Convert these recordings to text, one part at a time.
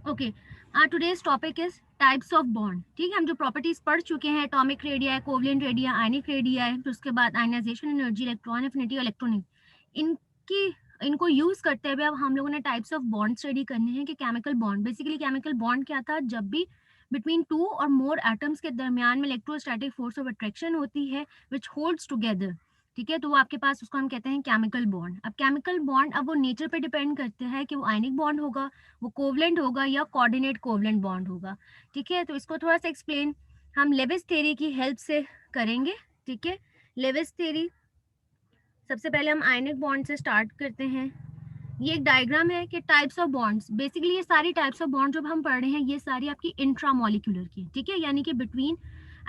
Okay, today's topic is types of bond. ठीक है, हम जो प्रॉपर्टीज पढ़ चुके हैं, एटॉमिक रेडिया है, कोवलेंट रेडिया, आयनिक रेडिया है, फिर उसके बाद ionization energy, electron affinity, electronic, इनकी इनको यूज करते हुए अब हम लोगों ने टाइप्स ऑफ बॉन्ड स्टडी करने हैं कि chemical bond, basically chemical bond क्या था, जब भी बिटवीन टू और मोर एटम्स के दरमियान में इलेक्ट्रोस्टैटिक फोर्स ऑफ अट्रैक्शन होती है विच होल्ड्स टुगेदर। ठीक है, तो वो आपके पास उसको हम कहते हैं केमिकल बॉन्ड। अब केमिकल बॉन्ड अब वो नेचर पे डिपेंड करते हैं कि वो आयनिक बॉन्ड होगा, वो कोवलेंट होगा या कोऑर्डिनेट कोवलेंट बॉन्ड होगा। ठीक है, तो इसको थोड़ा सा एक्सप्लेन हम लेविस थ्योरी की हेल्प से करेंगे। ठीक है, लेविस थ्योरी, सबसे पहले हम आयनिक बॉन्ड से स्टार्ट करते हैं। ये एक डायग्राम है कि टाइप्स ऑफ बॉन्ड्स, बेसिकली ये सारी टाइप्स ऑफ बॉन्ड जो हम पढ़ रहे हैं ये सारी आपकी इंट्रामोलिक्यूलर की। ठीक है, यानी कि बिटवीन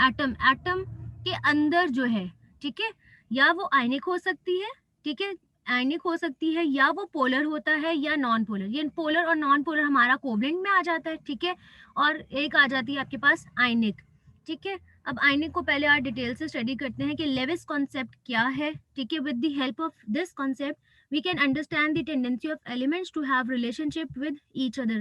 एटम, एटम के अंदर जो है, ठीक है, या वो आयनिक हो सकती है, ठीक है, आयनिक हो सकती है, या वो पोलर होता है या नॉन पोलर। ये पोलर और नॉन पोलर हमारा कोवलेंट में आ जाता है। ठीक है, और एक आ जाती है आपके पास आयनिक। ठीक है, अब आयनिक को पहले आप डिटेल से स्टडी करते हैं कि लेविस कॉन्सेप्ट क्या है। ठीक है, with the help of this concept we can understand the tendency of elements to have relationship with each other।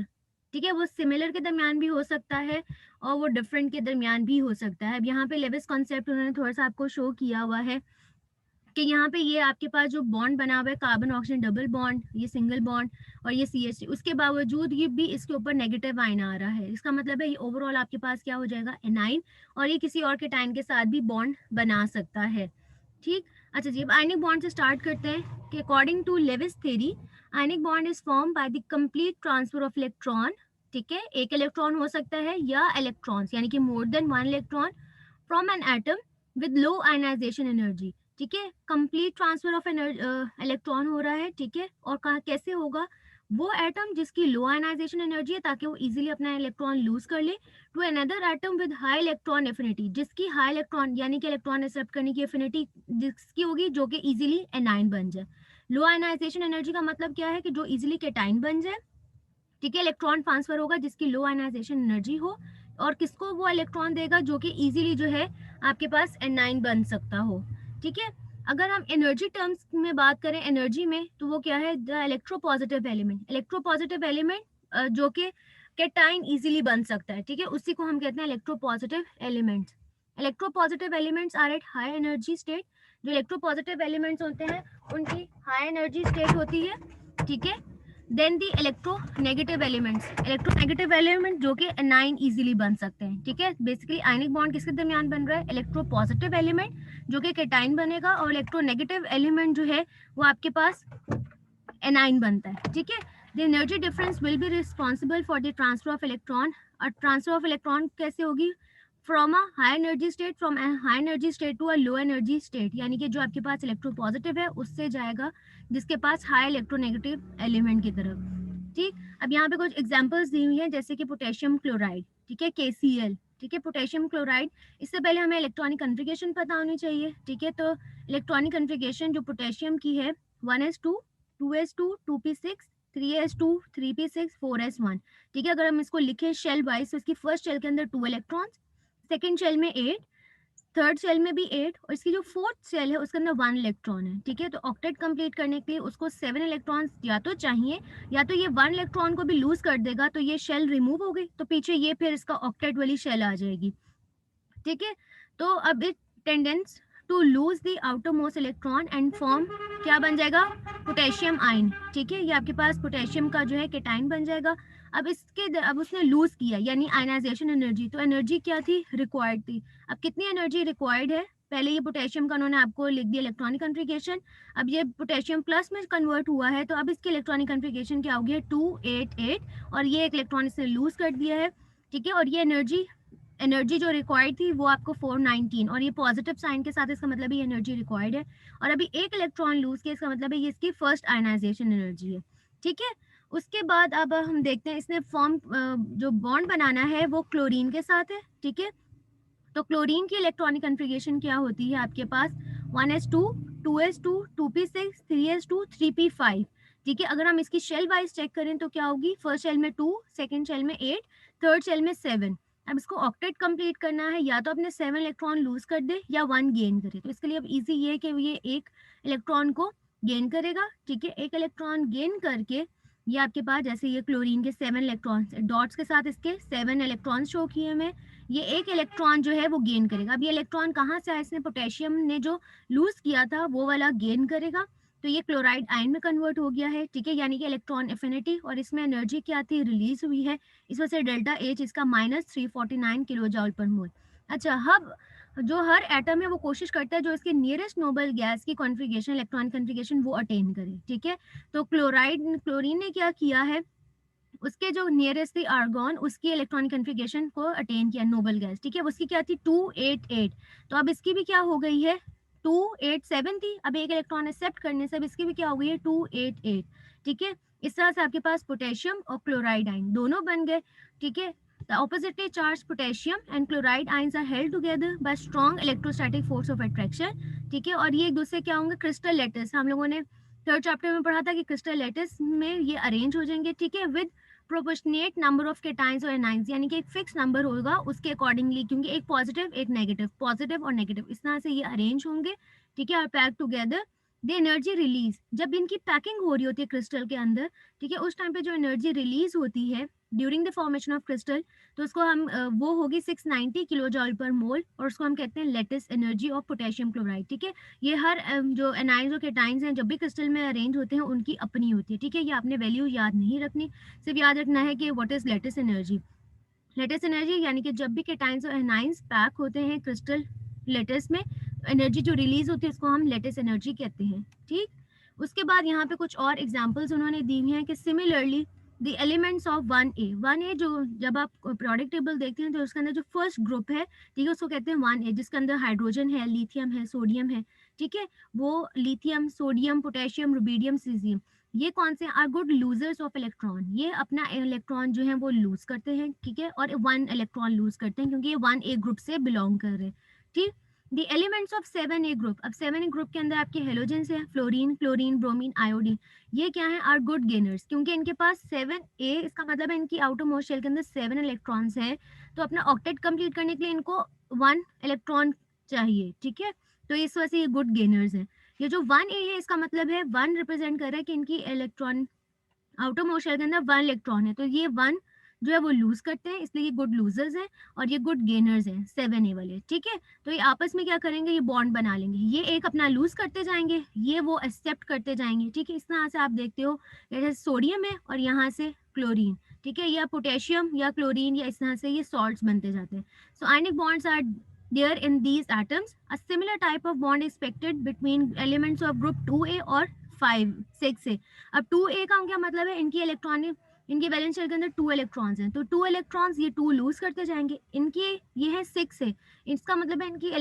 ठीक है, वो सिमिलर के दरमियान भी हो सकता है और वो डिफरेंट के दरमियान भी हो सकता है। अब यहाँ पे लेविस कॉन्सेप्ट उन्होंने थोड़ा सा आपको शो किया हुआ है कि यहाँ पे ये आपके पास जो बॉन्ड बना हुआ है, कार्बन ऑक्सीजन डबल बॉन्ड, ये सिंगल बॉन्ड और ये CH3, उसके बावजूद ये भी इसके ऊपर नेगेटिव आयन आ रहा है। इसका मतलब है ये ओवरऑल आपके पास क्या हो जाएगा, एनाइन, और ये किसी और के टाइम के साथ भी बॉन्ड बना सकता है। ठीक, अच्छा जी, अब आयनिक बॉन्ड से स्टार्ट करते हैं कि according to Lewis theory ionic bond is form by the complete transfer of electron. ठीक है, एक इलेक्ट्रॉन हो सकता है या इलेक्ट्रॉन्स, यानी कि more than one electron from an atom with low ionization energy. ठीक है, कंप्लीट ट्रांसफर ऑफ इलेक्ट्रॉन हो रहा है। ठीक है, और कहा कैसे होगा, वो एटम जिसकी लो आयनाइजेशन एनर्जी है ताकि वो इजीली अपना इलेक्ट्रॉन लूज कर ले, to another atom with high electron affinity, जिसकी हाई इलेक्ट्रॉन यानी कि इलेक्ट्रॉन एक्सेप्ट करने की एफिनिटी जिसकी होगी जो कि इजीली एनाइन बन जाए। लो आयनाइजेशन एनर्जी का मतलब क्या है कि जो इजीली केटाइन बन जाए। ठीक है, इलेक्ट्रॉन ट्रांसफर होगा जिसकी लो आयनाइजेशन एनर्जी हो, और किसको वो इलेक्ट्रॉन देगा जो कि इजीली जो है आपके पास एनाइन बन सकता हो। ठीक है, अगर हम एनर्जी टर्म्स में बात करें एनर्जी में, तो वो क्या है, the electropositive element, electropositive element जो कि कैटाइन इजीली बन सकता है। ठीक है, उसी को हम कहते हैं electropositive elements. Electropositive elements are at high energy state. जो इलेक्ट्रोपॉजिटिव एलिमेंट्स होते हैं उनकी हाई एनर्जी स्टेट होती है। ठीक है, देन दी इलेक्ट्रोनेगेटिव एलिमेंट्स, इलेक्ट्रोनेगेटिव एलिमेंट जो कि एनाइन इजीली बन सकते हैं। ठीक है, बेसिकली आयनिक बॉन्ड किसके दरमियान बन रहा है, इलेक्ट्रोपॉजिटिव एलिमेंट जो कि कैटाइन बनेगा, और इलेक्ट्रोनेगेटिव एलिमेंट जो है वो आपके पास एनाइन बनता है। ठीक है, the energy difference will be responsible for the transfer of electron. और ट्रांसफर ऑफ इलेक्ट्रॉन कैसे होगी, from a high energy state, from high energy state to a low energy state, यानी कि जो आपके पास इलेक्ट्रोपॉजिटिव है उससे जाएगा जिसके पास हाई इलेक्ट्रोनेगेटिव एलिमेंट की तरफ। ठीक, अब यहाँ पे कुछ एग्जांपल्स दी हुई हैं जैसे कि पोटेशियम क्लोराइड, ठीक है, KCl। ठीक है, पोटेशियम क्लोराइड, इससे पहले हमें इलेक्ट्रॉनिक कन्फिगरेशन पता होनी चाहिए। ठीक है, तो इलेक्ट्रॉनिक कन्फिगरेशन जो पोटेशियम की है 1s2 2s2 2p6 3s2 3p6 4s1। ठीक है, अगर हम इसको लिखें शेल वाइज तो इसकी फर्स्ट शेल के अंदर 2 इलेक्ट्रॉन्स, सेकेंड शेल में 8, थर्ड शेल में भी 8, और इसकी जो फोर्थ शेल है उसके अंदर 1 इलेक्ट्रॉन है। ठीक है, तो ऑक्टेट कंप्लीट करने के लिए उसको 7 इलेक्ट्रॉन्स या तो चाहिए, या तो ये 1 इलेक्ट्रॉन को भी लूज कर देगा तो ये शेल रिमूव हो गई, तो पीछे ये फिर इसका ऑक्टेट वाली शेल आ जाएगी। ठीक है, तो अब it tendency to lose the outermost electron and form क्या बन जाएगा, पोटेशियम आयन। ठीक है, ये आपके पास पोटेशियम का जो है केटाइन बन जाएगा। अब उसने लूज किया यानी आयनाइजेशन एनर्जी, तो एनर्जी क्या थी, रिक्वायर्ड थी। अब कितनी एनर्जी रिक्वायर्ड है, पहले ये पोटेशियम का उन्होंने आपको लिख दिया इलेक्ट्रॉनिक कन्फिगरेशन, अब ये पोटेशियम प्लस में कन्वर्ट हुआ है तो अब इसकी इलेक्ट्रॉनिक कन्फिगरेशन क्या होगी, 288, और ये एक इलेक्ट्रॉन इसने लूज कर दिया है। ठीक है, और ये एनर्जी जो रिक्वायर्ड थी वो आपको 419, और ये पॉजिटिव साइन के साथ इसका मतलब ये एनर्जी रिक्वायर्ड है, और अभी एक इलेक्ट्रॉन लूज किया इसका मतलब है ये इसकी फर्स्ट आयनाइजेशन एनर्जी है। ठीक है, उसके बाद अब हम देखते हैं इसने फॉर्म जो बॉन्ड बनाना है वो क्लोरीन के साथ है। ठीक है, तो क्लोरीन की इलेक्ट्रॉनिक कन्फिगरेशन क्या होती है आपके पास, 1s2 2s2 2p6 3s2 3p5। ठीक है, अगर हम इसकी शेल वाइज चेक करें तो क्या होगी, फर्स्ट शेल में 2, सेकंड शेल में 8, थर्ड शेल में 7। अब इसको ऑक्टेट कंप्लीट करना है, या तो अपने 7 इलेक्ट्रॉन लूज कर दे या 1 गेन करे, तो इसके लिए अब इजी ये है कि ये एक इलेक्ट्रॉन को गेन करेगा। ठीक है, एक इलेक्ट्रॉन गेन करके ये आपके पास जैसे ये क्लोरीन के 7 इलेक्ट्रॉन्स डॉट्स के साथ इसके 7 इलेक्ट्रॉन शो किए हमें। ये एक इलेक्ट्रॉन जो है वो गेन करेगा। अब ये इलेक्ट्रॉन कहाँ से आया, इसने पोटेशियम ने जो लूज किया था वो वाला गेन करेगा, तो ये क्लोराइड आयन में कन्वर्ट हो गया है, ठीक है, यानी कि इलेक्ट्रॉन एफिनिटी, और इसमें एनर्जी क्या थी, रिलीज हुई है, इस वजह से डेल्टा एच इसका -349 किलो जॉल पर मोल। अच्छा, अब जो हर एटम है वो कोशिश करता है जो इसके नियरेस्ट नोबल गैस की कॉन्फ़िगरेशन, इलेक्ट्रॉन कॉन्फ़िगरेशन वो अटेन करे, ठीक है। तो क्लोरीन ने क्या किया है, उसके जो नियरेस्ट थी आर्गॉन, उसकी इलेक्ट्रॉनिक कॉन्फ़िगरेशन को अटेन किया नोबल गैस, ठीक है। उसकी क्या थी 288, तो अब इसकी भी क्या हो गई है 287 थी, अब एक इलेक्ट्रॉन एक्सेप्ट करने से अब इसकी भी क्या हो गई है 288, ठीक है। इस तरह से आपके पास पोटेशियम और क्लोराइड आयन दोनों बन गए, ठीक है। The oppositely charged potassium and chloride ions are held together by strong electrostatic force of attraction, ठीक है। और ये एक दूसरे क्या होंगे, क्रिस्टल लेटिस, हम लोगों ने थर्ड चैप्टर में पढ़ा था कि क्रिस्टल लेटिस में ये अरेंज हो जाएंगे, ठीक है, with proportionate number of cations और एनाइंस, यानी कि एक फिक्स नंबर होगा उसके अकॉर्डिंगली, क्योंकि एक पॉजिटिव एक नेगेटिव, पॉजिटिव और नेगेटिव इस तरह से ये अरेंज होंगे, ठीक है, और pack together. The energy release, जब इनकी पैकिंग हो रही होती है क्रिस्टल के अंदर, ठीक है, उस टाइम पे जो एनर्जी रिलीज होती है during the formation of crystal, तो उसको हम वो होगी 690 किलो जॉल पर मोल, और उसको हम कहते हैं lattice energy of potassium chloride, ठीक है। ये हर जो एनाइंस और केटाइंस हैं जब भी क्रिस्टल में अरेंज होते हैं उनकी अपनी होती है, ठीक है। ये आपने वैल्यू याद नहीं रखनी, सिर्फ याद रखना है कि what is lattice energy. Lattice energy यानी कि जब भी केटाइंस और एनाइंस पैक होते हैं क्रिस्टल लेटिस में, एनर्जी जो रिलीज होती है उसको हम लेटिस एनर्जी कहते हैं, ठीक। उसके बाद यहाँ पे कुछ और एग्जांपल्स उन्होंने दी हुई हैं कि similarly the elements of 1A जो जब आप प्रोडक्ट टेबल देखते हैं तो उसके अंदर जो फर्स्ट ग्रुप है, ठीक है, उसको कहते हैं 1A, जिसके अंदर हाइड्रोजन है, लिथियम है, सोडियम है, ठीक है। वो lithium, sodium, potassium, rubidium, caesium, ये कौन से are good losers of electron, ये अपना इलेक्ट्रॉन जो है वो लूज करते हैं, ठीक है, और 1 इलेक्ट्रॉन लूज करते हैं क्योंकि ये 1A ग्रुप से बिलोंग कर रहे हैं, ठीक। The elements of 7A group, अब 7A ग्रुप के अंदर आपके हेलोजेंस है, फ्लोरीन, क्लोरीन, ब्रोमीन, आयोडीन, ये क्या है, आर गुड गेनर्स, क्योंकि इनके पास 7A, इसका मतलब है इनकी आउटर मोस्ट शेल के अंदर 7 इलेक्ट्रॉन्स हैं, तो अपना ऑक्टेट कंप्लीट करने के लिए इनको 1 इलेक्ट्रॉन चाहिए, ठीक है। तो इस वजह से ये गुड गेनर्स हैं। ये जो 1A है इसका मतलब है 1 रिप्रेजेंट कर रहा है कि इनकी इलेक्ट्रॉन आउटर मोस्ट शेल के अंदर 1 इलेक्ट्रॉन है, तो ये 1 जो है वो लूज करते हैं, इसलिए ये गुड लूजर्स हैं, और ये गुड गेनर्स हैं 7A वाले, ठीक है। तो ये आपस में क्या करेंगे, ये बॉन्ड बना लेंगे, ये एक अपना लूज करते जाएंगे, ये वो एक्सेप्ट करते जाएंगे, ठीक है। इस तरह से आप देखते हो जैसे सोडियम है और यहाँ से क्लोरीन, ठीक है, या पोटेशियम या क्लोरीन, या इस तरह से ये सॉल्ट्स बनते जाते हैं। So ionic bonds are there in these atoms. A similar type of bond is expected between elements of group 2A और 6A। अब 2A का क्या मतलब है, इनकी इलेक्ट्रॉनिक, इनके वैलेंस शेल के अंदर 2 इलेक्ट्रॉन्स हैं, तो 2 इलेक्ट्रॉन्स ये 2 लूज करते जाएंगे, इनकी ये है 6 है, इसका मतलब है इनकी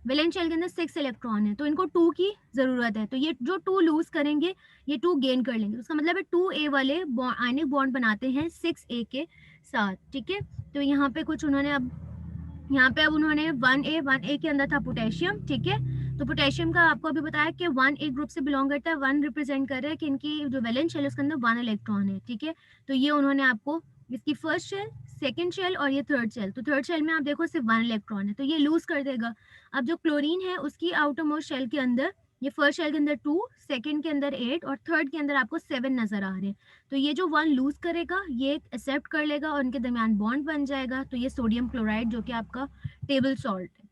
वैलेंस शेल के अंदर 6 इलेक्ट्रॉन है, तो इनको 2 की जरूरत है, तो ये जो 2 लूज करेंगे ये 2 गेन कर लेंगे, उसका मतलब है 2A वाले आयनिक बॉन्ड बनाते हैं 6A के साथ, ठीक है। तो यहाँ पे कुछ उन्होंने अब उन्होंने 1A के अंदर था पोटेशियम, ठीक है। तो पोटेशियम का आपको अभी बताया कि 1A ग्रुप से बिलोंग करता है, 1 रिप्रेजेंट कर रहा है कि इनकी जो वैलेंस शेल है उसके अंदर 1 इलेक्ट्रॉन है, ठीक है। तो ये उन्होंने आपको इसकी फर्स्ट शेल, सेकंड शेल और ये थर्ड शेल, तो थर्ड शेल में आप देखो सिर्फ 1 इलेक्ट्रॉन है, तो ये लूज कर देगा। अब जो क्लोरीन है उसकी आउटर मोस्ट शेल के अंदर, ये फर्स्ट शेल के अंदर 2, सेकंड के अंदर 8 और थर्ड के अंदर आपको 7 नजर आ रहे हैं, तो ये जो 1 लूज करेगा ये एक्सेप्ट कर लेगा और उनके दरमियान बॉन्ड बन जाएगा, तो ये सोडियम क्लोराइड जो कि आपका टेबल सॉल्ट है,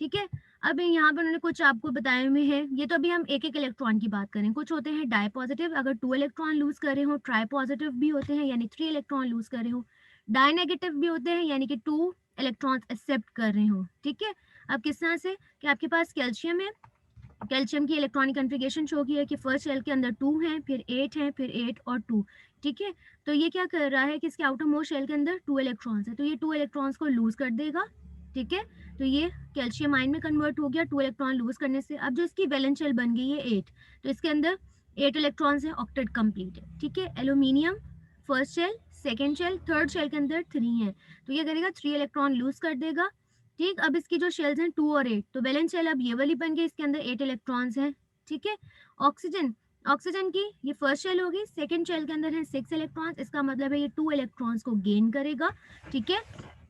ठीक है। अब यहाँ पर उन्होंने कुछ आपको बताए हुए हैं, ये तो अभी हम एक एक इलेक्ट्रॉन की बात करें, कुछ होते हैं डाई पॉजिटिव, अगर 2 इलेक्ट्रॉन लूज कर रहे हो, ट्राई पॉजिटिव भी होते हैं यानी 3 इलेक्ट्रॉन लूज कर रहे हो, डाई नेगेटिव भी होते हैं यानी कि 2 इलेक्ट्रॉन्स एक्सेप्ट कर रहे हो, ठीक है। अब किस तरह से कि आपके पास कैल्शियम है, कैल्शियम की इलेक्ट्रॉनिक कॉन्फ़िगरेशन शो की है कि फर्स्ट शेल के अंदर 2 हैं, फिर 8 हैं, फिर 8 और 2, ठीक है। तो ये क्या कर रहा है कि इसके आउटर मोस्ट शेल के अंदर 2 इलेक्ट्रॉन्स है, तो ये 2 इलेक्ट्रॉन्स को लूज कर देगा, ठीक है। तो ये कैल्शियम आयन में कन्वर्ट हो गया 2 इलेक्ट्रॉन लूज करने से। अब जो इसकी वैलेंस शेल बन गई है 8, तो इसके अंदर 8 इलेक्ट्रॉन्स है, ऑक्टेट कंप्लीट है, ठीक है। Aluminium first shell, second shell, third shell के अंदर 3 है, तो ये करेगा 3 इलेक्ट्रॉन लूज कर देगा, ठीक। अब इसकी जो शेल्स हैं 2 और 8, तो वैलेंस शेल अब ये वाली बन गई, इसके अंदर 8 इलेक्ट्रॉन्स हैं, ठीक है। ऑक्सीजन, ऑक्सीजन की ये फर्स्ट शेल होगी, सेकंड शेल के अंदर है 6 इलेक्ट्रॉन्स, इसका मतलब है ये 2 इलेक्ट्रॉन्स को गेन करेगा, ठीक है।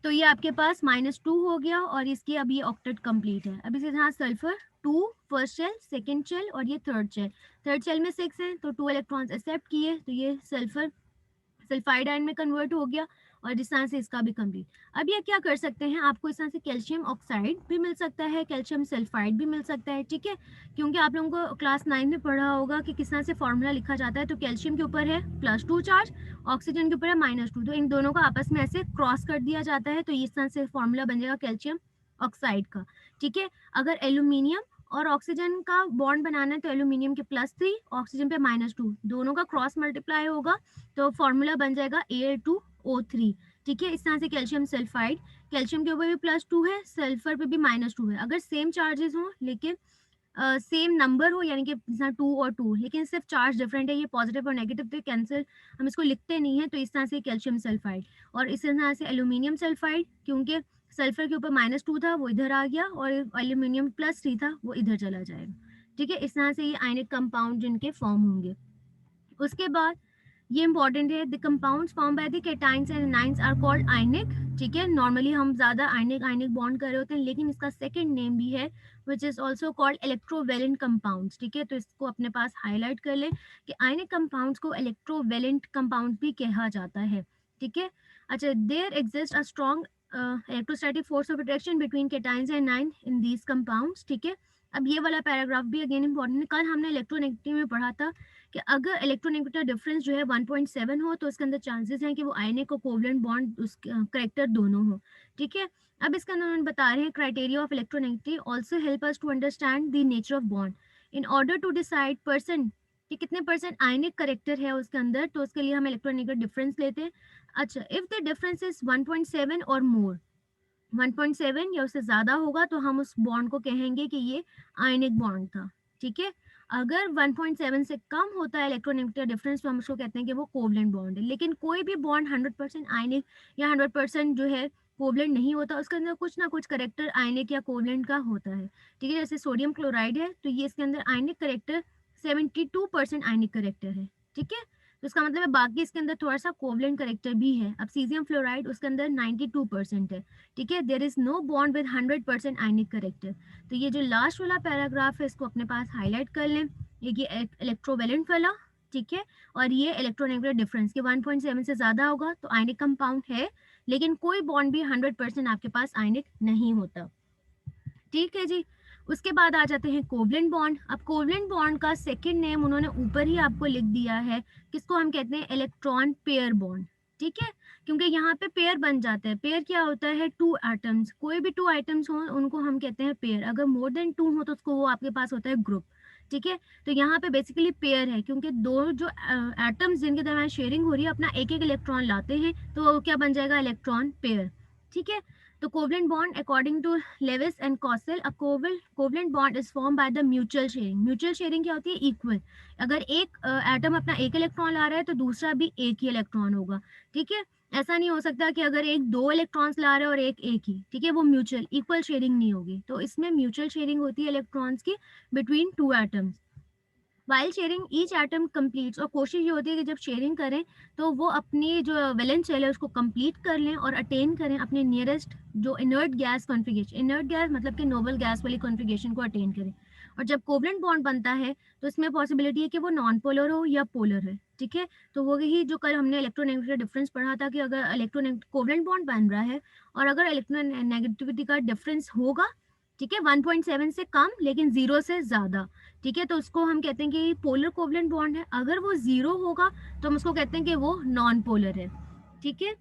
तो ये आपके पास -2 हो गया और इसकी अब ये ऑक्टेट कंप्लीट है। अब इसी तरह sulphur 2 first shell, second shell और ये थर्ड शेल में 6 है तो 2 इलेक्ट्रॉन्स एक्सेप्ट किए तो ये सल्फर सल्फाइड आयन में कन्वर्ट हो गया और इस तरह से इसका भी कंप्लीट। अब ये क्या कर सकते हैं, आपको इस तरह से कैल्शियम ऑक्साइड भी मिल सकता है, कैल्शियम सल्फाइड भी मिल सकता है, ठीक है। क्योंकि आप लोगों को क्लास 9 में पढ़ा होगा कि किस तरह से फॉर्मूला लिखा जाता है। तो कैल्शियम के ऊपर है +2 चार्ज, ऑक्सीजन के ऊपर है -2, तो इन दोनों को आपस में ऐसे क्रॉस कर दिया जाता है तो इस तरह से फॉर्मूला बन जाएगा कैल्शियम ऑक्साइड का, ठीक है। अगर एल्यूमिनियम और ऑक्सीजन का बॉन्ड बनाना है तो एल्यूमिनियम के +3, ऑक्सीजन पे -2, दोनों का क्रॉस मल्टीप्लाई होगा तो फॉर्मूला बन जाएगा Al2O3, ठीक है। इस तरह से कैल्शियम सल्फाइड, कैल्शियम के ऊपर भी +2 है, सल्फर पे भी -2 है। अगर सेम चार्जेस हों लेकिन सेम नंबर हो, यानी कि जैसा 2 और 2, लेकिन सिर्फ चार्ज डिफरेंट है, ये पॉजिटिव और नेगेटिव, तो कैंसिल हम इसको लिखते नहीं है, तो इस तरह से कैल्शियम सल्फाइड। और इस तरह से एल्यूमिनियम सल्फाइड, क्योंकि सल्फर के ऊपर -2 था वो इधर आ गया और एल्यूमिनियम +3 था वो इधर चला जाएगा, ठीक है। इस तरह से ये आयनिक कंपाउंड जिनके फॉर्म होंगे। उसके बाद ये इंपॉर्टेंट है, the compounds form by the cations and anions are called ionic, ठीक है। नॉर्मली हम ज्यादा आयनिक आयनिक बॉन्ड कर रहे होते हैं, लेकिन इसका सेकंड नेम भी है which is also called electrovalent compounds, ठीक है। तो इसको अपने पास हाईलाइट कर लें कि आयनिक कंपाउंड्स को इलेक्ट्रोवैलेंट कंपाउंड भी कहा जाता है, ठीक है। अच्छा, there exist a strong electrostatic force of attraction between cations and ion in these compounds, ठीक है। अब ये वाला पैराग्राफ भी अगेन इंपॉर्टेंट है, कल हमने इलेक्ट्रोनेगेटिव में पढ़ा था कि अगर इलेक्ट्रोनेगेटिव डिफरेंस जो है 1.7 हो तो इसके अंदर चांसेस हैं कि वो आयनिक और कोवलेंट बॉन्ड उस करेक्टर दोनों हो, ठीक है। अब इसके अंदर उन्होंने बता रहे हैं criteria of electronegative also help us to understand the nature of bond in order to decide percent कि कितने परसेंट आयनिक करेक्टर है उसके अंदर, तो उसके लिए हम इलेक्ट्रोनेगेटिव डिफरेंस लेते हैं। अच्छा, इफ द डिफरेंस इज 1.7 और मोर, 1.7 या उससे ज्यादा होगा तो हम उस बॉन्ड को कहेंगे कि ये आयनिक बॉन्ड था, ठीक है। अगर 1.7 से कम होता है इलेक्ट्रोनेगेटिव डिफरेंस तो हम उसको कहते हैं कि वो कोवलेंट बॉन्ड है। लेकिन कोई भी बॉन्ड 100% आयनिक या 100% जो है कोवलेंट नहीं होता, उसके अंदर कुछ ना कुछ करेक्टर आयनिक या कोवलेंट का होता है, ठीक है। जैसे सोडियम क्लोराइड है तो ये इसके अंदर आयनिक करेक्टर 72% आयनिक करेक्टर है, ठीक है। तो इसका मतलब है बाकी इसके अंदर थोड़ा सा कोवलेंट करेक्टर भी है। अब सीजियम फ्लोराइड उसके अंदर 92% है, ठीक है। There is no bond with 100% ionic character. तो ये जो लास्ट वाला पैराग्राफ है इसको अपने पास हाईलाइट कर लें, ये इलेक्ट्रोवैलेंट वाला, ठीक है। और ये इलेक्ट्रोनेगेटिव डिफरेंस के 1.7 से ज्यादा होगा तो आयनिक कंपाउंड है, लेकिन कोई बॉन्ड भी 100% आपके पास आयनिक नहीं होता, ठीक है जी। उसके बाद आ जाते हैं कोवलेंट बॉन्ड। अब कोवलेंट बॉन्ड का सेकंड नेम उन्होंने ऊपर ही आपको लिख दिया है, किसको हम कहते हैं, इलेक्ट्रॉन पेयर बॉन्ड, ठीक है। क्योंकि यहाँ पे पेयर बन जाता है। पेयर क्या होता है, 2 एटम्स, कोई भी 2 आइटम्स हो उनको हम कहते हैं पेयर। अगर मोर देन 2 हो तो उसको वो आपके पास होता है ग्रुप, ठीक है। तो यहाँ पे बेसिकली पेयर है क्योंकि दो जो एटम्स जिनके दरमियान शेयरिंग हो रही है अपना एक एक इलेक्ट्रॉन लाते हैं तो वो क्या बन जाएगा, इलेक्ट्रॉन पेयर, ठीक है। तो covalent bond according to Lewis and Kossel, a covalent bond is form by the mutual sharing. Mutual sharing क्या होती है, इक्वल। अगर एक एटम अपना एक इलेक्ट्रॉन ला रहा है तो दूसरा भी एक ही इलेक्ट्रॉन होगा, ठीक है। ऐसा नहीं हो सकता कि अगर एक 2 इलेक्ट्रॉन्स ला रहा है और एक ही, ठीक है, वो म्यूचुअल इक्वल शेयरिंग नहीं होगी। तो इसमें म्यूचुअल शेयरिंग होती है इलेक्ट्रॉन्स की between 2 atoms. While sharing each atom completes, और कोशिश ये होती है कि जब शेयरिंग करें तो वो अपनी जो वैलेंस शेल है उसको कंप्लीट कर लें और अटेन करें अपने नियरेस्ट जो inert gas configuration, inert gas मतलब कि नोबल गैस वाली कॉन्फ़िगरेशन को अटेन करें। और जब कोवलेंट बॉन्ड बनता है तो इसमें पॉसिबिलिटी है कि वो नॉन पोलर हो या पोलर है, ठीक है। तो वो ही जो कल हमने इलेक्ट्रोनेगेटिव डिफरेंस पढ़ा था कि अगर इलेक्ट्रोनेगेटिव कोवलेंट बॉन्ड बन रहा है और अगर इलेक्ट्रोनेगेटिविटी का डिफरेंस होगा, ठीक है, 1.7 से कम लेकिन 0 से ज्यादा, ठीक है, तो उसको हम कहते हैं कि पोलर कोवलेंट बॉन्ड है। अगर वो 0 होगा तो हम उसको कहते हैं कि वो नॉन पोलर है, ठीक है।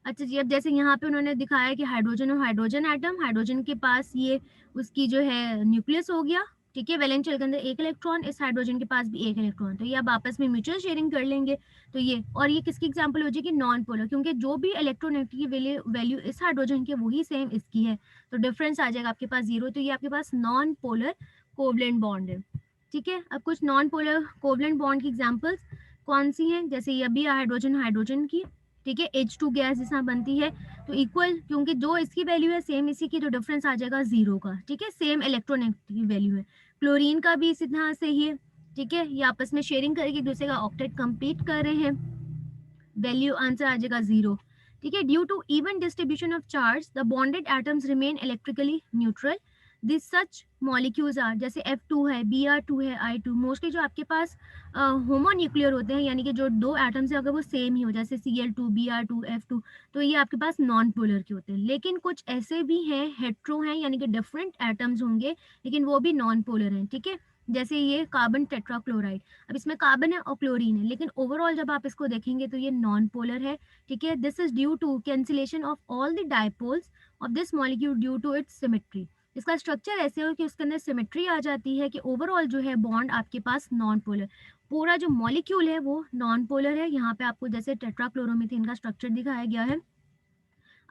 अच्छा जी, अब जैसे यहाँ पे उन्होंने दिखाया कि हाइड्रोजन और हाइड्रोजन एटम, हाइड्रोजन के पास ये उसकी जो है न्यूक्लियस हो गया, ठीक है, वैलेंस शेल के अंदर एक इलेक्ट्रॉन, इस हाइड्रोजन के पास भी एक इलेक्ट्रॉन, तो ये अब आपस में म्यूचुअल शेयरिंग कर लेंगे। तो ये, और ये किसकी एग्जांपल हो जाएगी, नॉन पोलर, क्योंकि जो भी इलेक्ट्रोनेगेटिव की वैल्यू इस हाइड्रोजन की वही सेम इसकी है, तो डिफरेंस आ जाएगा आपके पास 0। तो ये आपके पास नॉन पोलर कोवलेंट बॉन्ड है, ठीक है। अब कुछ नॉन पोलर कोवलेंट बॉन्ड की एग्जांपल्स कौन सी हैं, जैसे ये भी हाइड्रोजन हाइड्रोजन की, ठीक है, H2 गैस जिसमें बनती है तो इक्वल, क्योंकि जो इसकी वैल्यू है सेम इसी की, तो डिफरेंस आ जाएगा 0 का, ठीक है, सेम इलेक्ट्रोनेगेटिव वैल्यू है। क्लोरीन का भी इसी तरह से ही है, ठीक है, ये आपस में शेयरिंग करके एक दूसरे का ऑक्टेट कंप्लीट कर रहे हैं, वैल्यू आंसर आ जाएगा 0। ठीक है, due to even distribution of charge the bonded atoms remain electrically neutral. This such molecules are, जैसे F2 है, Br2 है, I2, मोस्टली जो आपके पास होमोन्यूक्लियर होते हैं, यानी कि जो दो एटम्स है अगर वो सेम ही हो, जैसे Cl2, Br2, F2, तो ये आपके पास नॉन पोलर के होते हैं। लेकिन कुछ ऐसे भी हैं हेट्रो हैं, यानी कि डिफरेंट एटम्स होंगे लेकिन वो भी नॉन पोलर हैं। ठीक है, जैसे ये कार्बन टेट्राक्लोराइड, अब इसमें कार्बन है और क्लोरीन है, लेकिन ओवरऑल जब आप इसको देखेंगे तो ये नॉन पोलर है। ठीक है, this is due to cancellation of all the dipoles of this molecule due to its symmetry. इसका स्ट्रक्चर ऐसे हो कि उसके अंदर सिमेट्री आ जाती है कि ओवरऑल जो है बॉन्ड आपके पास नॉन पोलर, पूरा जो मॉलिक्यूल है वो नॉन पोलर है। यहाँ पे आपको जैसे टेट्राक्लोरोमीथेन का स्ट्रक्चर दिखाया गया है।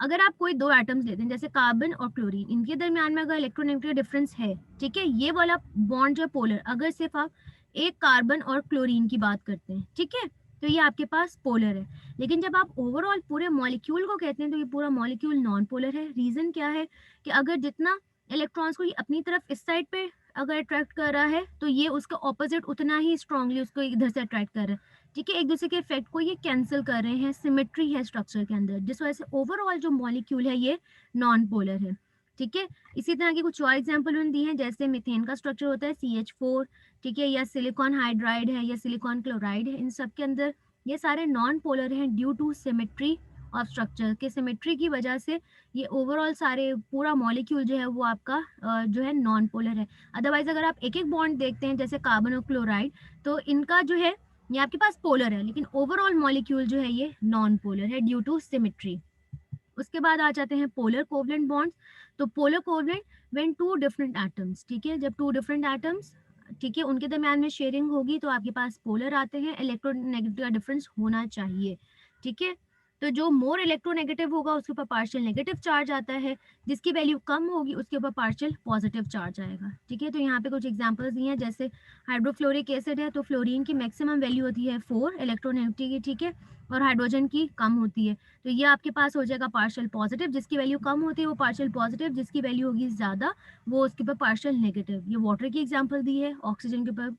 अगर आप कोई दो एटम्स लेते हैं जैसे कार्बन और क्लोरीन, इनके दरमियान में अगर इलेक्ट्रोनेगेटिव डिफरेंस है, ठीक है, ये वाला बॉन्ड जो पोलर, अगर सिर्फ आप एक कार्बन और क्लोरीन की बात करते हैं, ठीक है, तो ये आपके पास पोलर है। लेकिन जब आप ओवरऑल पूरे मॉलिक्यूल को कहते हैं तो ये पूरा मॉलिक्यूल नॉन पोलर है। रीजन क्या है कि अगर जितना इलेक्ट्रॉन्स को ये अपनी तरफ इस साइड पे अगर अट्रैक्ट कर रहा है तो ये उसका ऑपोजिट उतना ही स्ट्रांगली उसको इधर से अट्रैक्ट कर रहा है। ठीक है, एक दूसरे के इफेक्ट को ये कैंसिल कर रहे हैं, सिमेट्री है स्ट्रक्चर के अंदर, जिस वजह से ओवरऑल जो मॉलिक्यूल है ये नॉन पोलर है। ठीक है, इसी तरह की कुछ और एग्जांपल दी हैं, जैसे मीथेन का स्ट्रक्चर होता है CH4, ठीक है, या सिलिकॉन हाइड्राइड है या सिलिकॉन क्लोराइड है, इन सब के अंदर ये सारे नॉन पोलर हैं due to symmetry of structure के। सिमेट्री की वजह से ये ओवरऑल सारे पूरा मॉलिक्यूल जो है वो आपका जो है नॉन पोलर है। अदरवाइज अगर आप एक एक बॉन्ड देखते हैं जैसे कार्बन और क्लोराइड, तो इनका जो है ये आपके पास पोलर है, लेकिन ओवरऑल मॉलिक्यूल जो है ये नॉन पोलर है ड्यू टू सिमेट्री। उसके बाद आ जाते हैं पोलर कोवलेंट बॉन्ड्स। तो polar covalent when two different atoms, ठीक है, जब टू डिफरेंट एटम्स, ठीक है, उनके दरम्यान में शेयरिंग होगी तो आपके पास पोलर आते हैं। इलेक्ट्रोनेगेटिव का डिफरेंस होना चाहिए। ठीक है, तो जो मोर इलेक्ट्रोनेगेटिव होगा उसके ऊपर पार्शियल नेगेटिव चार्ज आता है, जिसकी वैल्यू कम होगी उसके ऊपर पार्शियल पॉजिटिव चार्ज आएगा। ठीक है, तो यहाँ पे कुछ एग्जांपल्स दिए हैं, जैसे हाइड्रोफ्लोरिक एसिड है तो फ्लोरीन की मैक्सिमम वैल्यू होती है 4 इलेक्ट्रोनेगेटिव की, ठीक है, और हाइड्रोजन की कम होती है, तो ये आपके पास हो जाएगा पार्शियल पॉजिटिव, जिसकी वैल्यू कम होती है वो पार्शियल पॉजिटिव, जिसकी वैल्यू होगी ज्यादा वो उसके ऊपर पार्शियल नेगेटिव। ये वाटर की एग्जांपल दी है, ऑक्सीजन के ऊपर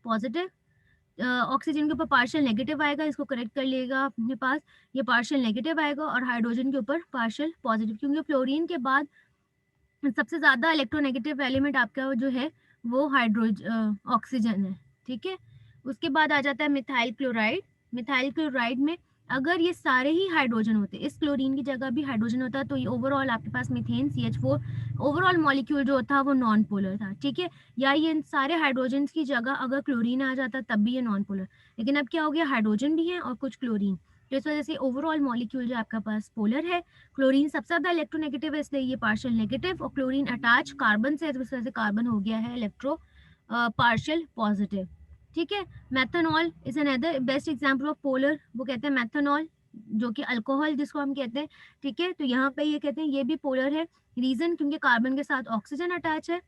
पॉजिटिव, ऑक्सीजन के ऊपर पार्शियल नेगेटिव आएगा, इसको करेक्ट कर लिएगा अपने पास, ये पार्शियल नेगेटिव आएगा, और हाइड्रोजन के ऊपर पार्शियल पॉजिटिव, क्योंकि फ्लोरीन के बाद सबसे ज्यादा इलेक्ट्रोनेगेटिव एलिमेंट आपका जो है वो ऑक्सीजन है। ठीक है, उसके बाद आ जाता है मिथाइल क्लोराइड। मिथाइल क्लोराइड में अगर ये सारे ही हाइड्रोजन होते, इस क्लोरीन की जगह भी हाइड्रोजन होता, तो ये ओवरऑल आपके पास मीथेन CH4 ओवरऑल मॉलिक्यूल जो था वो नॉन पोलर था। ठीक है, या ये सारे हाइड्रोजन की जगह अगर क्लोरीन आ जाता तब भी ये नॉन पोलर, लेकिन अब क्या हो गया, हाइड्रोजन भी है और कुछ क्लोरीन, तो इस वजह से ओवरऑल मॉलिक्यूल जो आपका पास पोलर है। क्लोरीन सबसे ज्यादा इलेक्ट्रोनेगेटिव है इसलिए ये पार्शियल नेगेटिव, और क्लोरीन अटैच कार्बन से, इस वजह से कार्बन हो गया है इलेक्ट्रो पार्शियल पॉजिटिव। ठीक है, methanol is another best example of polar, वो कहते हैं मेथनॉल जो कि अल्कोहल जिसको हम कहते हैं। ठीक है, तो यहाँ पे ये कहते हैं ये भी पोलर है, रीजन क्योंकि कार्बन के साथ ऑक्सीजन अटैच है,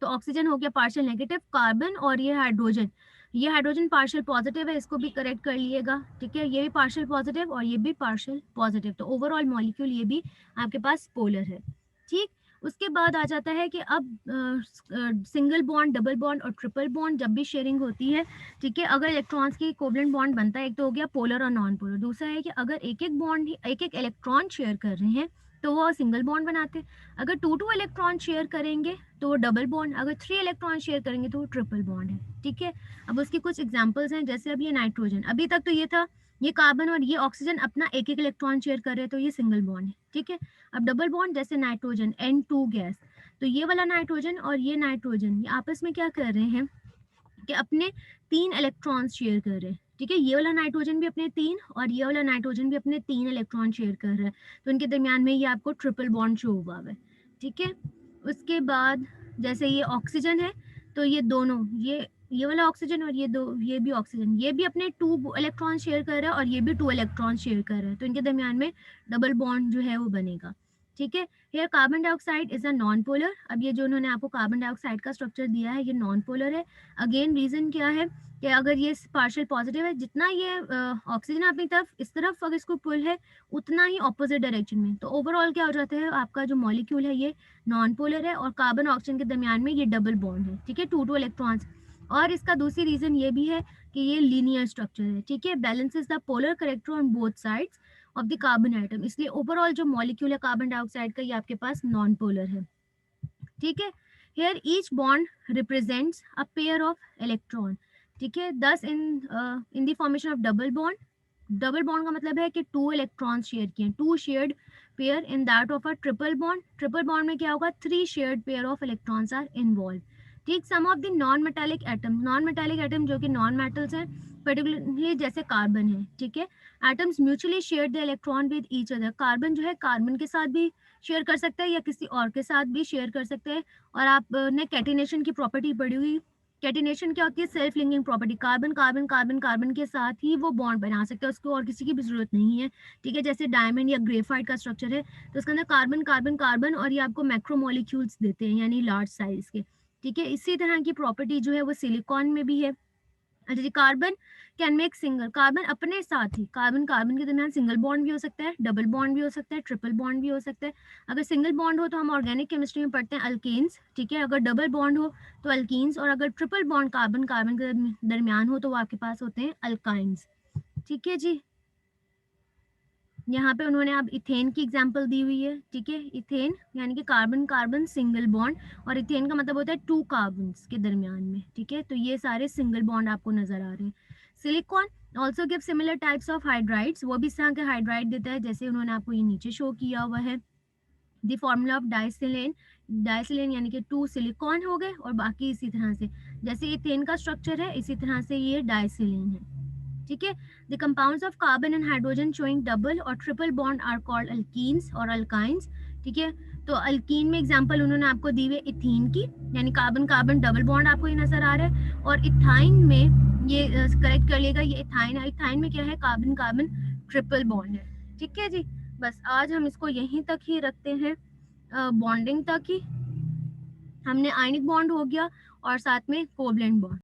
तो ऑक्सीजन हो गया पार्शियल नेगेटिव, कार्बन और ये हाइड्रोजन पार्शियल पॉजिटिव है, इसको भी करेक्ट कर लिएगा। ठीक है, ये भी पार्शियल पॉजिटिव और ये भी पार्शियल पॉजिटिव, तो ओवरऑल मॉलिक्यूल ये भी आपके पास पोलर है। ठीक, उसके बाद आ जाता है कि अब सिंगल बॉन्ड, डबल बॉन्ड और ट्रिपल बॉन्ड जब भी शेयरिंग होती है, ठीक है, अगर इलेक्ट्रॉन्स की कोवलेंट बॉन्ड बनता है, एक तो हो गया पोलर और नॉन पोलर, दूसरा है कि अगर एक एक बॉन्ड एक एक इलेक्ट्रॉन शेयर कर रहे हैं तो वो सिंगल बॉन्ड बनाते हैं। अगर 2 इलेक्ट्रॉन शेयर करेंगे तो वो डबल बॉन्ड, अगर 3 इलेक्ट्रॉन शेयर करेंगे तो वो ट्रिपल बॉन्ड है। ठीक है, अब उसकी कुछ एग्जांपल्स हैं, जैसे अब ये नाइट्रोजन, अभी तक तो ये था, ये कार्बन और ये ऑक्सीजन अपना एक एक इलेक्ट्रॉन शेयर कर रहे हैं तो ये सिंगल बॉन्ड है। ठीक है, अब डबल बॉन्ड जैसे नाइट्रोजन N2 गैस, तो ये वाला नाइट्रोजन और ये नाइट्रोजन ये आपस में क्या कर रहे हैं कि अपने 3 इलेक्ट्रॉन्स शेयर कर रहे हैं। ठीक है, ये वाला नाइट्रोजन भी अपने 3 और ये वाला नाइट्रोजन भी अपने 3 इलेक्ट्रॉन शेयर कर रहा है, तो इनके दरमियान में ये आपको ट्रिपल बॉन्ड शो हुआ है। ठीक है, उसके बाद जैसे ये ऑक्सीजन है तो ये दोनों, ये वाला ऑक्सीजन और ये भी ऑक्सीजन, ये भी अपने 2 इलेक्ट्रॉन शेयर कर रहा है और ये भी 2 इलेक्ट्रॉन शेयर कर रहा है, तो इनके दरमियान में डबल बॉन्ड जो है वो बनेगा। ठीक है, here carbon dioxide is a non polar. अब ये जो उन्होंने आपको कार्बन डाइऑक्साइड का स्ट्रक्चर दिया है ये नॉन पोलर है। अगेन रीजन क्या है कि अगर ये पार्शियल पॉजिटिव है, जितना ये ऑक्सीजन अपनी तरफ इस तरफ अगर इसको पुल है उतना ही ऑपोजिट डायरेक्शन में, तो ओवरऑल क्या हो जाता है, आपका जो मॉलिक्यूल है ये नॉन पोलर है और कार्बन ऑक्सीजन के दरमियान में ये डबल बॉन्ड है। ठीक है, 2 इलेक्ट्रॉन्स, और इसका दूसरी रीजन ये भी है कि ये लीनियर स्ट्रक्चर है। ठीक है, balances the polar character on both sides, of the carbon atom, इसलिए ओवरऑल जो मॉलिक्यूल है कार्बन डाइऑक्साइड का ये आपके पास नॉन पोलर है, ठीक है। Here each bond represents a pair of electron, ठीक है। Thus in the formation of double bond, double bond का मतलब है कि टू इलेक्ट्रॉन्स शेयर किए, two shared pair in that of a triple bond, triple bond में क्या होगा, three shared pair of electrons are involve, ठीक। Some of the non metallic atom, non metallic atom जो कि नॉन मेटल्स हैं, particularly जैसे carbon है, ठीक है। Atoms mutually share the electron with each other, carbon जो है कार्बन के साथ भी शेयर कर सकता है या किसी और के साथ भी शेयर कर सकते हैं। और आपने कैटिनेशन की प्रॉपर्टी पढ़ी हुई, कैटिनेशन क्या होती है, self linking property, carbon carbon carbon carbon के साथ ही वो बॉन्ड बना सकते हैं, उसको और किसी की भी जरूरत नहीं है, ठीक है। जैसे डायमंड या ग्रेफाइट का स्ट्रक्चर है तो उसके अंदर कार्बन कार्बन कार्बन और ये आपको मैक्रोमोलिक्यूल्स देते हैं यानी लार्ज साइज के, ठीक है। इसी तरह की प्रॉपर्टी जो है वो सिलिकॉन में भी है। अच्छा जी, carbon can make single, carbon अपने साथ ही, कार्बन कार्बन के दरमियान सिंगल बॉन्ड भी हो सकता है, डबल बॉन्ड भी हो सकता है, ट्रिपल बॉन्ड भी हो सकता है। अगर सिंगल बॉन्ड हो तो हम ऑर्गेनिक केमिस्ट्री में पढ़ते हैं अल्केन्स, ठीक है। अगर डबल बॉन्ड हो तो अल्कीन्स, और अगर ट्रिपल बॉन्ड कार्बन कार्बन के दरमियान हो तो वो आपके पास होते हैं अल्काइंस, ठीक है जी। यहाँ पे उन्होंने अब इथेन की एग्जांपल दी हुई है, ठीक है। इथेन यानी कि कार्बन कार्बन सिंगल बॉन्ड, और इथेन का मतलब होता है टू कार्बन के दरमियान में, ठीक है। तो ये सारे सिंगल बॉन्ड आपको नजर आ रहे हैं। Silicon also give similar types of hydrides, वो भी इस तरह के हाइड्राइड देता है जैसे उन्होंने आपको ये नीचे शो किया हुआ है। द फॉर्मूला ऑफ डाइसिलेन, डाइसिलेन यानी कि टू सिलिकॉन हो गए, और बाकी इसी तरह से जैसे इथेन का स्ट्रक्चर है इसी तरह से ये डाइसिलेन है, ठीक है। The compounds of carbon and hydrogen showing double और triple bond are called alkenes और अल्काइंस, ठीक है। तो अल्कीन में एग्जांपल उन्होंने आपको दी हुई इथीन की, यानी कार्बन कार्बन डबल बॉन्ड आपको ये नजर आ रहा है, और इथाइन में ये करेक्ट कर लिएगा, ये इथाइन है, इथाइन में क्या है, कार्बन कार्बन ट्रिपल बॉन्ड है, ठीक है जी। बस आज हम इसको यहीं तक ही रखते हैं, बॉन्डिंग तक ही। हमने आयनिक बॉन्ड हो गया और साथ में कोवलेंट बॉन्ड।